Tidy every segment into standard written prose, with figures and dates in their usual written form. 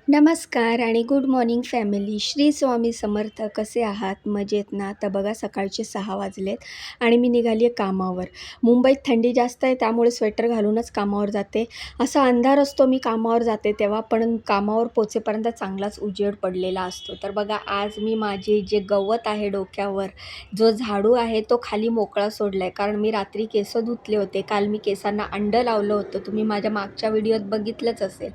नमस्कार आणि good morning family. Shri Swami Samarth. कसे आहात? मजेत ना? तर बघा सकाळचे 6 वाजलेत आणि मी निघाली आहे कामावर. मुंबईत थंडी जास्त आहे त्यामुळे स्वेटर घालूनच कामावर जाते. असा अंधार असतो मी कामावर जाते तेव्हा, पण कामावर पोहोचेपर्यंत चांगलाच उजेड पडलेला असतो. तर बघा आज मी माझे जे गवत आहे डोक्यावर, जो झाडू आहे तो खाली मोकळा सोडला आहे. कारण मी रात्री केस धुतले होते. काल मी केसांना अंडं लावलं होतं. तुम्ही माझ्या मागच्या व्हिडिओत बघितलंच असेल.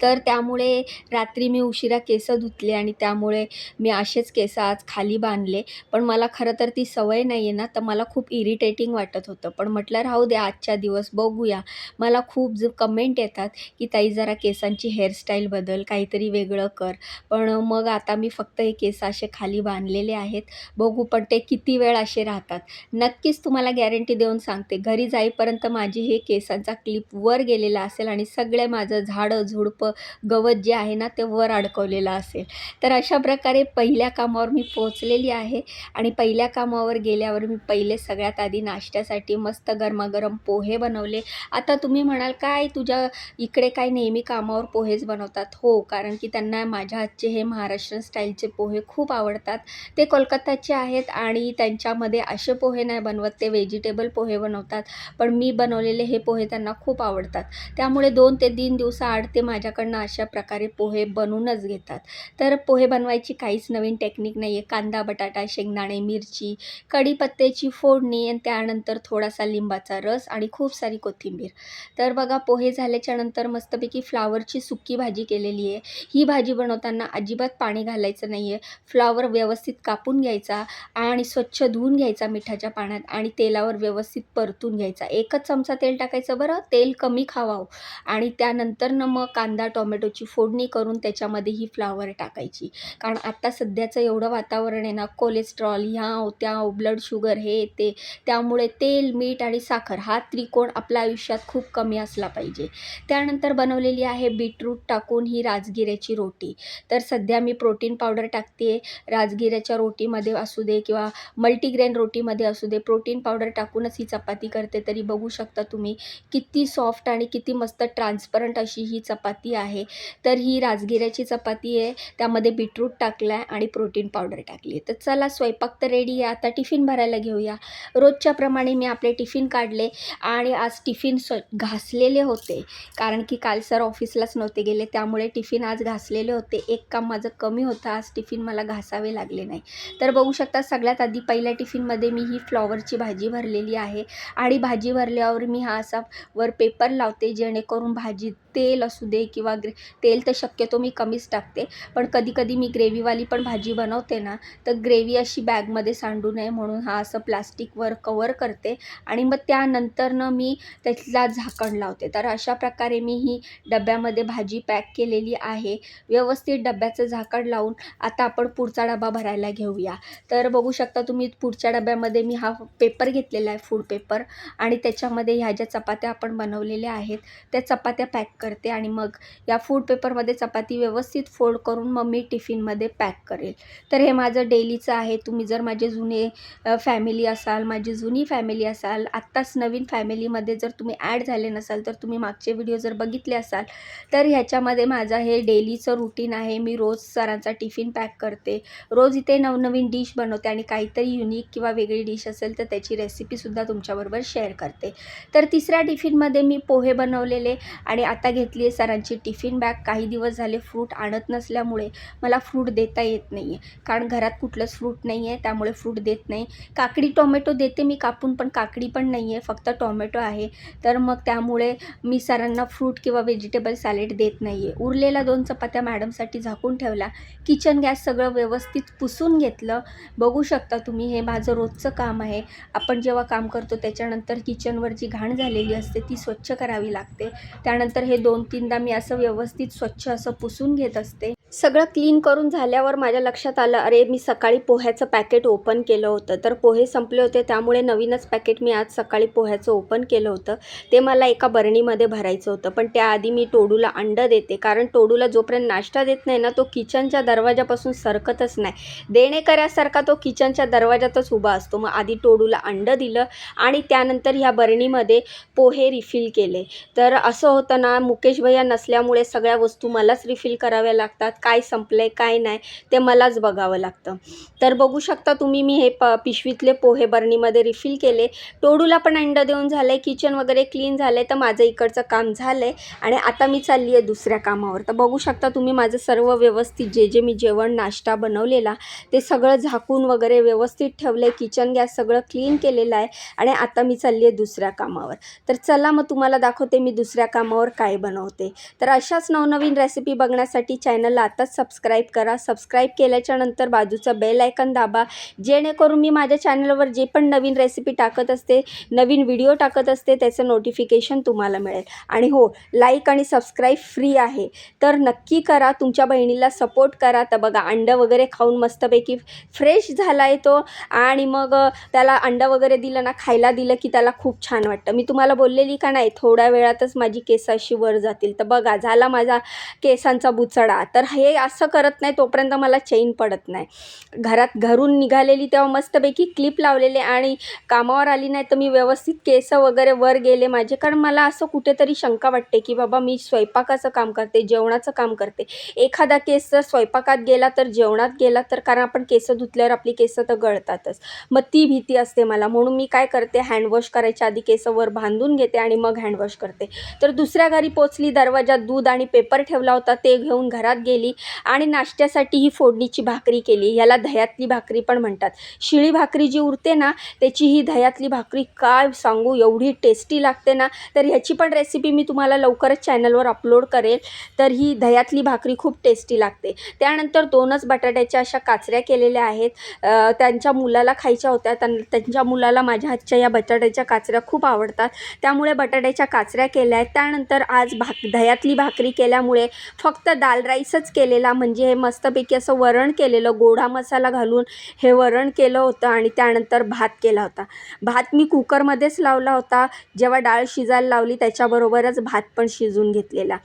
तर त्यामुळे रात्री मी उशिरा केस धुतले आणि त्यामुळे मी असेच केस आज खाली बांधले. पण मला खरं तर ती सवय नाही आहे ना, तर मला खूप इरिटेटिंग वाटत होतं. पण म्हटलं राहू दे, आजच्या दिवस बघूया. मला खूप कमेंट येतात की ताई जरा केसांची हेअरस्टाईल बदल, काहीतरी वेगळं कर. पण मग आता मी फक्त हे केस असे खाली बांधलेले आहेत. बघू पण ते किती वेळ असे राहतात. नक्कीच तुम्हाला गॅरंटी देऊन सांगते, घरी जाईपर्यंत माझी हे केसांचा क्लिप वर गेलेला असेल आणि सगळे माझं झाडं झुडपं गवत जे आहे ना ते वर अडकवलेलं असेल. तर अशा प्रकारे पहिल्या कामावर मी पोहोचलेली आहे आणि पहिल्या कामावर गेल्यावर मी पहिले सगळ्यात आधी नाश्त्यासाठी मस्त गरमागरम पोहे बनवले. आता तुम्ही म्हणाल काय तुझ्या इकडे काय नेहमी कामावर पोहेच बनवतात? हो, कारण की त्यांना माझ्या हातचे हे महाराष्ट्रीयन स्टाईलचे पोहे खूप आवडतात. ते कोलकाताचे आहेत आणि त्यांच्यामध्ये असे पोहे नाही बनवत, ते व्हेजिटेबल पोहे बनवतात. पण मी बनवलेले हे पोहे त्यांना खूप आवडतात. त्यामुळे 2 ते 3 दिवसाआड ते माझ्याकडनं अशा प्रकारे पोहे बनवूनच घेतात. तर पोहे बनवायची काहीच नवीन टेक्निक नाही आहे. कांदा, बटाटा, शेंगदाणे, मिरची, कढीपत्त्याची फोडणी आणि त्यानंतर थोडासा लिंबाचा रस आणि खूप सारी कोथिंबीर. तर बघा पोहे झाल्याच्यानंतर मस्तपैकी फ्लॉवरची सुकी भाजी केलेली आहे. ही भाजी बनवताना अजिबात पाणी घालायचं नाही आहे. फ्लॉवर व्यवस्थित कापून घ्यायचा आणि स्वच्छ धुवून घ्यायचा मिठाच्या पाण्यात आणि तेलावर व्यवस्थित परतून घ्यायचा. 1च चमचा तेल टाकायचं बरं, तेल कमी खावावं. आणि त्यानंतर मग कांदा, टोमॅटोची फोडणी करून त्याच्यामध्ये ही फ्लॉवर टाकायची. कारण आत्ता सध्याचं एवढं वातावरण आहे ना, कोलेस्ट्रॉल ह्याव-त्याव, ब्लड शुगर हे ते, त्यामुळे तेल, मीठ आणि साखर हा त्रिकोण आपल्या आयुष्यात खूप कमी असला पाहिजे. त्यानंतर बनवलेली आहे बीटरूट टाकून ही राजगिऱ्याची रोटी. तर सध्या मी प्रोटीन पावडर टाकते आहे. राजगिऱ्याच्या रोटीमध्ये असू दे किंवा मल्टीग्रेन रोटीमध्ये असू दे, प्रोटीन पावडर टाकूनच ही चपाती करते. तरी बघू शकता तुम्ही किती सॉफ्ट आणि किती मस्त ट्रान्सपरंट अशी ही चपाती आहे. तर ही राजगिऱ्याची चपाती आहे, त्यामध्ये बीटरूट टाकला आहे आणि प्रोटीन पावडर टाकली आहे. तर चला स्वयंपाक तर रेडी आहे, आता टिफिन भरायला घेऊया. रोजच्याप्रमाणे मी आपले टिफिन काढले आणि आज टिफिन घासलेले होते. कारण की काल सर ऑफिसलाच नव्हते गेले, त्यामुळे टिफिन आज घासलेले होते. एक काम माझं कमी होतं, आज टिफिन मला घासावे लागले नाही. तर बघू शकता सगळ्यात आधी पहिल्या टिफिनमध्ये मी ही फ्लॉवरची भाजी भरलेली आहे आणि भाजी भरल्यावर मी हा असा वर पेपर लावते, जेणेकरून भाजी तेल असू दे किंवा तेल तर शक्यतो मी कमीच टाकते. पण कधी-कधी मी ग्रेव्हीवाली पण भाजी बनवते ना, तर ग्रेव्ही अशी बॅगमध्ये सांडू नये म्हणून हा असं प्लास्टिकवर कवर करते आणि मग त्यानंतरनं मी त्याला झाकण लावते. तर अशा प्रकारे मी ही डब्यामध्ये भाजी पॅक केलेली आहे. व्यवस्थित डब्याचं झाकण लावून आता आपण पुढचा डबा भरायला घेऊया. तर बघू शकता तुम्ही पुढच्या डब्यामध्ये मी हा पेपर घेतलेला आहे, फूड पेपर, आणि त्याच्यामध्ये ह्या ज्या चपात्या आपण बनवलेल्या आहेत त्या चपात्या पॅक करते आणि मग या फूड पेपरमध्ये चपाती व्यवस्थित फोल्ड करून मग मी टिफिनमध्ये पॅक करेल. तर हे माझं डेलीचं आहे. तुम्ही जर माझे जुने फॅमिली असाल, माझी जुनी फॅमिली असाल, आत्ताच नवीन फॅमिलीमध्ये जर तुम्ही ॲड झाले नसाल, तर तुम्ही मागचे व्हिडिओ जर बघितले असाल, तर ह्याच्यामध्ये माझं हे डेलीचं रुटीन आहे. मी रोज सरांचा टिफिन पॅक करते. रोज इथे नवनवीन डिश बनवते आणि काहीतरी युनिक किंवा वेगळी डिश असेल तर त्याची रेसिपीसुद्धा तुमच्याबरोबर शेअर करते. तर तिसऱ्या टिफिनमध्ये मी पोहे बनवलेले आणि आता घेतली आहे सरांची टिफिन बॅग. काही दिवस झाले फ्रूट आणत नसल्यामुळे मला फ्रूट देता येत नाही आहे. कारण घरात कुठलंच फ्रूट नाही आहे, त्यामुळे फ्रूट देत नाही. काकडी, टोमॅटो देते मी कापून, पण काकडी पण नाही आहे, फक्त टोमॅटो आहे. तर मग त्यामुळे मी सरांना फ्रूट किंवा व्हेजिटेबल सॅलेड देत नाही आहे. उरलेल्या 2 चपात्या मॅडमसाठी झाकून ठेवल्या. किचन गॅस सगळं व्यवस्थित पुसून घेतलं. बघू शकता तुम्ही हे माझं रोजचं काम आहे. आपण जेव्हा काम करतो त्याच्यानंतर किचनवर जी घाण झालेली असते ती स्वच्छ करावी लागते. त्यानंतर हे 2-3दा मी असं व्यवस्थित स्वच्छ असं पुसून घेत असते. सगळं क्लीन करून झाल्यावर माझ्या लक्षात आलं, अरे मी सकाळी पोह्याचं पॅकेट ओपन केलं होतं. तर पोहे संपले होते, त्यामुळे नवीनच पॅकेट मी आज सकाळी पोह्याचं ओपन केलं होतं. ते मला एका बरणीमध्ये भरायचं होतं. पण त्याआधी मी टोडूला अंडं देते, कारण टोडूला जोपर्यंत नाश्ता देत नाही ना, तो किचनच्या दरवाजापासून सरकतच नाही. देणेकऱ्यासारखा तो किचनच्या दरवाजातच उभा असतो. मग आधी टोडूला अंडं दिलं आणि त्यानंतर ह्या बरणीमध्ये पोहे रिफिल केले. तर असं होतं ना, मुकेश भैया नसल्यामुळे सगळ्या वस्तू मलाच रिफिल कराव्या लागतात. काय संपलंय काय नाही ते मलाच बघावं लागतं. तर बघू शकता तुम्ही, मी हे पिशवीतले पोहे बरणीमध्ये रिफिल केले. टोडूला पण अंडं देऊन झालं आहे, किचन वगैरे क्लीन झालं आहे. तर माझं इकडचं काम झालं आहे आणि आता मी चालली आहे दुसऱ्या कामावर. तर बघू शकता तुम्ही, माझं सर्व व्यवस्थित जे मी जेवण नाश्ता बनवलेला ते सगळं झाकून वगैरे व्यवस्थित ठेवलं आहे. किचन गॅस सगळं क्लीन केलेलं आहे आणि आता मी चालली आहे दुसऱ्या कामावर. तर चला मग तुम्हाला दाखवते मी दुसऱ्या कामावर काय बनवते. तर अशाच नवनवीन रेसिपी बघण्यासाठी चॅनलला आताच सबस्क्राईब करा. सबस्क्राईब केल्याच्यानंतर बाजूचं बेल आयकन दाबा, जेणेकरून मी माझ्या चॅनलवर जे पण नवीन रेसिपी टाकत असते, नवीन व्हिडिओ टाकत असते, त्याचं नोटिफिकेशन तुम्हाला मिळेल. आणि हो, लाईक आणि सबस्क्राईब फ्री आहे, तर नक्की करा. तुमच्या बहिणीला सपोर्ट करा. तर बघा, अंडं वगैरे खाऊन मस्तपैकी फ्रेश झाला आहे तो आणि मग त्याला अंडं वगैरे दिलं ना, खायला दिलं की त्याला खूप छान वाटतं. मी तुम्हाला बोललेली का नाही, थोड्या वेळातच माझी केस अशी वर जातील. तर बघा, झाला माझा केसांचा बुचडा. तर हे असं करत नाही तोपर्यंत मला चैन पडत नाही. घरून निघालेली तेव्हा मस्तपैकी क्लिप लावलेले आणि कामावर आली नाही तर मी व्यवस्थित केस वगैरे वर गेले माझे, कारण मला असं कुठेतरी शंका वाटते की बाबा मी स्वयंपाकाचं काम करते, जेवणाचं काम करते. एखादा केस जर स्वयंपाकात गेला तर जेवणात गेला तर, कारण आपण केस धुतल्यावर आपली केस तर गळतातच. मग ती भीती असते मला, म्हणून मी काय करते, हँडवॉश करायच्या आधी केस वर बांधून घेते आणि मग हँडवॉश करते. तर दुसऱ्या घरी पोचली, दरवाजात दूध आणि पेपर ठेवला होता, ते घेऊन घरात गेली आणि नाश्त्यासाठी ही फोडणीची भाकरी केली. ह्याला दह्यातली भाकरी पण म्हणतात. शिळी भाकरी जी उरते ना, त्याची ही दह्यातली भाकरी काय सांगू, एवढी टेस्टी लागते ना. तर ह्याची पण रेसिपी मी तुम्हाला लवकरच चॅनलवर अपलोड करेल. तर ही दह्यातली भाकरी खूप टेस्टी लागते. त्यानंतर 2च बटाट्याच्या अशा काचऱ्या केलेल्या आहेत. त्यांच्या मुलाला खायच्या होत्या. त्यांच्या मुलाला माझ्या हातच्या या बटाट्याच्या काचऱ्या खूप आवडतात, त्यामुळे बटाट्याच्या काचऱ्या केल्या आहेत. त्यानंतर आज दह्यातली भाकरी केल्यामुळे फक्त दाल राईसच केलेला, म्हणजे हे मस्तपैकी असं वरण केलेलं, गोडा मसाला घालून हे वरण केलं होतं आणि त्यानंतर भात केला होता. भात मी कुकरमध्येच लावला होता. जेव्हा डाळ शिजायला लावली त्याच्याबरोबरच भात पण शिजून घेतलेला.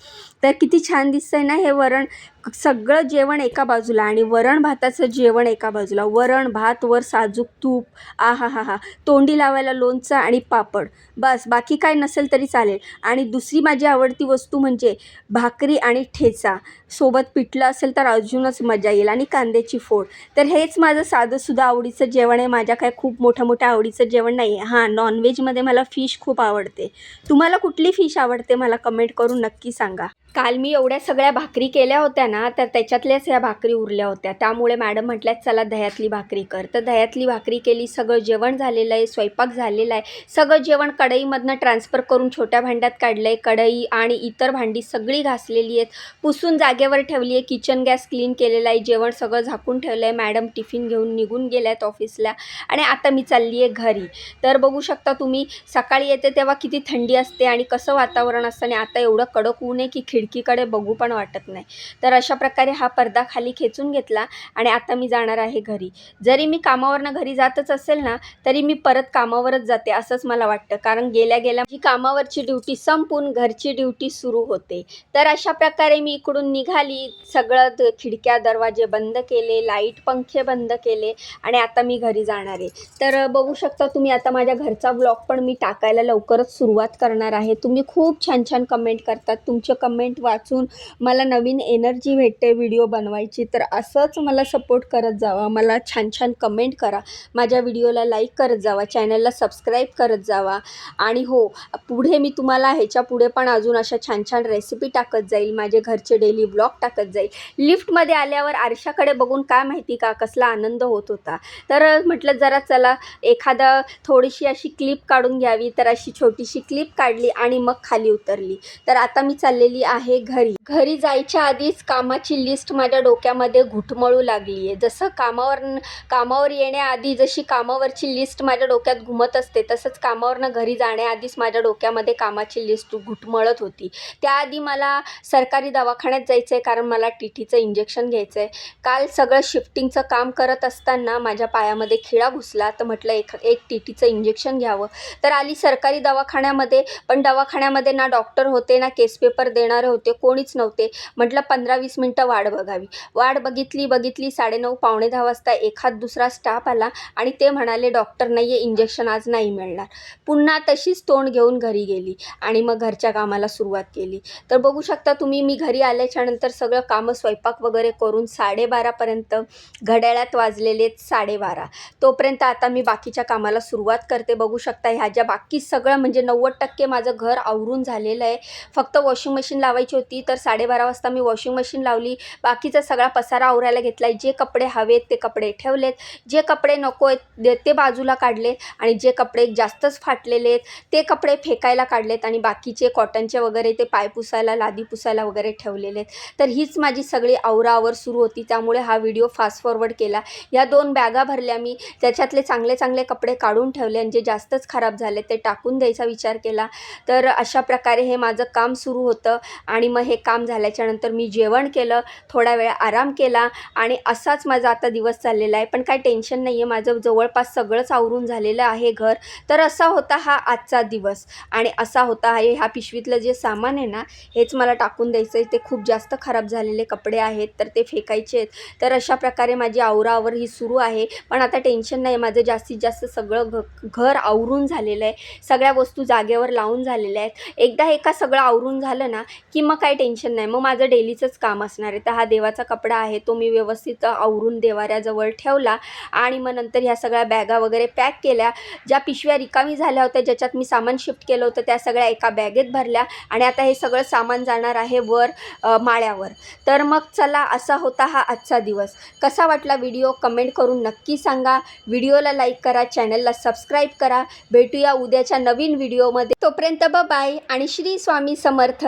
तर किती छान दिसतंय ना हे वरण. सगळं जेवण एका बाजूला आणि वरण भाताचं जेवण एका बाजूला. वरण भात वर साजूक तूप, आहाहाहा, तोंडी लावायला लोणचं आणि पापड, बस बाकी काय नसेल तरी चालेल. आणि दुसरी माझी आवडती वस्तू म्हणजे भाकरी आणि ठेचा, सोबत पिठलं असेल तर अजूनच मजा येईल, आणि कांद्याची फोड. तर हेच माझं साधंसुद्धा आवडीचं जेवण आहे. माझ्या काय खूप मोठं आवडीचं जेवण नाही आहे. हां, नॉनव्हेजमध्ये मला फिश खूप आवडते. तुम्हाला कुठली फिश आवडते मला कमेंट करून नक्की सांगा. काल मी एवढ्या सगळ्या भाकरी केल्या होत्या ना, तर त्याच्यातल्याच ह्या भाकरी उरल्या होत्या. त्यामुळे मॅडम म्हटल्यात चला दह्यातली भाकरी कर. तर दह्यातली भाकरी केली. सगळं जेवण झालेलं आहे, स्वयंपाक झालेला आहे. सगळं जेवण कढईमधनं ट्रान्सफर करून छोट्या भांड्यात काढलं आहे. कढई आणि इतर भांडी सगळी घासलेली आहेत, पुसून जागेवर ठेवली आहे. किचन गॅस क्लीन केलेला आहे. जेवण सगळं झाकून ठेवलं आहे. मॅडम टिफिन घेऊन निघून गेल्या आहेत ऑफिसला आणि आता मी चालली आहे घरी. तर बघू शकता तुम्ही, सकाळी येते तेव्हा किती थंडी असते आणि कसं वातावरण असतं, आणि आता एवढं कडक ऊन आहे की खिडकीकडे बघू पण वाटत नाही. तर अशा प्रकारे हा पडदा खाली खेचून घेतला आणि आता मी जाणार आहे घरी. जरी मी कामावरनं घरी जातच असेल ना, तरी मी परत कामावरच जाते असंच मला वाटतं, कारण गेल्या जी कामावरची ड्युटी संपून घरची ड्युटी सुरू होते. तर अशा प्रकारे मी इकडून निघाली, सगळं खिडक्या दरवाजे बंद केले, लाईट पंखे बंद केले आणि आता मी घरी जाणार आहे. तर बघू शकता तुम्ही, आता माझ्या घरचा ब्लॉग पण मी टाकायला लवकरच सुरुवात करणार आहे. तुम्ही खूप छान छान कमेंट करतात. तुमचे कमेंट वाचून मला नवीन एनर्जी भेटते व्हिडिओ बनवायची. तर असंच मला सपोर्ट करत जावा, मला छान छान कमेंट करा, माझ्या व्हिडिओला लाईक करत जावा, चॅनलला सबस्क्राईब करत जावा. आणि हो, पुढे मी तुम्हाला ह्याच्या पुढे पण अजून अशा छान छान रेसिपी टाकत जाईल, माझे घरचे डेली ब्लॉग टाकत जाईल. लिफ्टमध्ये आल्यावर आरशाकडे बघून काय माहिती का कसला आनंद होत होता. तर म्हटलं जरा चला एखादा थोडीशी अशी क्लिप काढून घ्यावी. तर अशी छोटीशी क्लिप काढली आणि मग खाली उतरली. तर आता मी चाललेली आहे आहे घरी. घरी जायच्या आधीच कामाची लिस्ट माझ्या डोक्यामध्ये घुटमळू लागली आहे. जसं कामावर येण्याआधी जशी कामावरची लिस्ट माझ्या डोक्यात घुमत असते, तसंच कामावरनं घरी जाण्याआधीच माझ्या डोक्यामध्ये कामाची लिस्ट घुटमळत होती. त्याआधी मला सरकारी दवाखान्यात जायचं आहे, कारण मला टीटीचं इंजेक्शन घ्यायचं आहे. काल सगळं शिफ्टिंगचं काम करत असताना माझ्या पायामध्ये खिळा घुसला, तर म्हटलं एक टीटीचं इंजेक्शन घ्यावं. तर आली सरकारी दवाखान्यामध्ये, पण दवाखान्यामध्ये ना डॉक्टर होते, ना केस पेपर देणारे होते, कोणीच नव्हते. म्हटलं 15-20 मिनटं वाट बघावी. वाट बघितली 9:30 पावणे 10 वाजता एखाद दुसरा स्टाफ आला आणि ते म्हणाले, डॉक्टर नाही आहे, इंजेक्शन आज नाही मिळणार. पुन्हा तशीच तोंड घेऊन घरी गेली आणि मग घरच्या कामाला सुरुवात केली. तर बघू शकता तुम्ही, मी घरी आल्याच्यानंतर सगळं कामं स्वयंपाक वगैरे करून 12:30पर्यंत, घड्याळात वाजलेले 12:30. तोपर्यंत आता मी बाकीच्या कामाला सुरुवात करते. बघू शकता ह्या ज्या बाकी सगळं म्हणजे 90% माझं घर आवरून झालेलं आहे. फक्त वॉशिंग मशीन लावायची होती, तर 12:30 वाजता मी वॉशिंग मशीन लावली. बाकीचा सगळा पसारा आवरायला घेतला आहे. जे कपडे हवेत ते कपडे ठेवलेत, जे कपडे नको आहेत ते बाजूला काढले आणि जे कपडे जास्तच फाटलेले आहेत ते कपडे फेकायला काढलेत आणि बाकीचे कॉटनचे वगैरे ते पाय पुसायला, लादी पुसायला वगैरे ठेवलेले आहेत. तर हीच माझी सगळी आवराआवर सुरू होती. त्यामुळे हा व्हिडिओ फास्ट फॉरवर्ड केला. या 2 बॅगा भरल्या मी, त्याच्यातले चांगले चांगले कपडे काढून ठेवले आणि जे जास्तच खराब झाले ते टाकून द्यायचा विचार केला. तर अशा प्रकारे हे माझं काम सुरू होतं आणि मग हे काम झाल्याच्यानंतर मी जेवण केलं, थोडा वेळ आराम केला आणि असाच माझा आता दिवस चाललेला आहे. पण काय टेन्शन नाही आहे, माझं जवळपास सगळंच आवरून झालेलं आहे घर. तर असा होता हा आजचा दिवस आणि असा होता ह्या पिशवीतलं जे सामान आहे ना, हेच मला टाकून द्यायचं आहे. ते खूप जास्त खराब झालेले कपडे आहेत, तर ते फेकायचे आहेत. तर अशा प्रकारे माझी आवराआवर ही सुरू आहे. पण आता टेन्शन नाही, माझं जास्तीत जास्त सगळं घर आवरून झालेलं आहे. सगळ्या वस्तू जागेवर लावून झालेल्या आहेत. एकदा हे सगळं आवरून झालं ना, की मग काही टेन्शन नाही. मग माझं डेलीचंच काम असणार आहे. तर हा देवाचा कपडा आहे, तो मी व्यवस्थित आवरून देवाऱ्याजवळ ठेवला आणि मग नंतर ह्या सगळ्या बॅगा वगैरे पॅक केल्या. ज्या पिशव्या रिकामी झाल्या होत्या, ज्याच्यात मी सामान शिफ्ट केलं होतं, त्या सगळ्या एका बॅगेत भरल्या आणि आता हे सगळं सामान जाणार आहे वर माळ्यावर. तर मग चला, असा होता हा आजचा दिवस. कसा वाटला व्हिडिओ कमेंट करून नक्की सांगा. व्हिडिओला लाईक करा, चॅनलला सबस्क्राईब करा. भेटूया उद्याच्या नवीन व्हिडिओमध्ये. तोपर्यंत बाय आणि श्री स्वामी समर्थ.